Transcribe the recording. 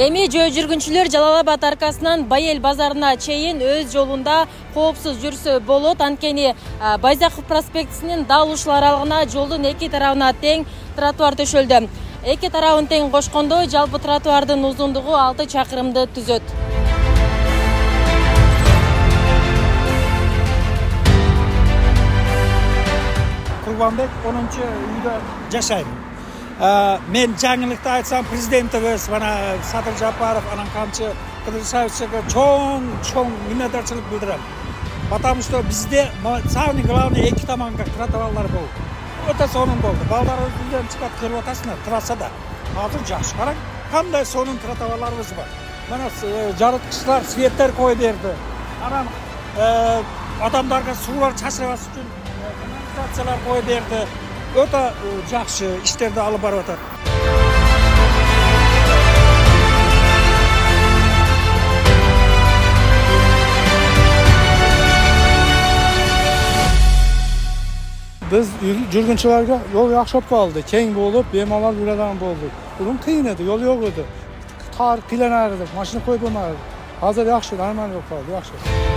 Эми жөө жүргүнчүлөр Жалал Абад аркасынан Байел базарына чейин өз жолунда коопсуз жүрсө болот. Анткени Байзаков проспектисинин дал ушул аралыгына жолдун эки тарабына тең тротуар төшөлдү. Эки тарабын тең кошкондо жалпы тротуардын узундугу 6 чакырымды түзөт. Курбанбек 10-үйдө жашайм. Мен жаңылыкты айтсам, президентибиз Садыр Жапаров, анан камчы Кыдыршаевичке чоң миннетдарчылык билдирем. Потому что бизде самый главный эки таманга тротуарлар болду. Өтө сонун болду. Балдар өздөрүн чыгып көрүп атасыңар трассада. Азыр жакшы караң, кандай сонун тротуарларыбыз бар. Мына жарыткычтар светтер кой берди. Анан адамдарга суулар чачырабас үчүн канализациялар кой берди. Өтө жакшы иштерди алып барып атат. Biz жүргүнчүлөргө жол жакшы болуп калды. Кең болуп, бемалал жүрөдөн болду. Бұрын кыйын эди, жол жок эди. Тар кыйланар эди, машина коюп болмады. Азыр жакшы, нормально болуп калды, жакшы.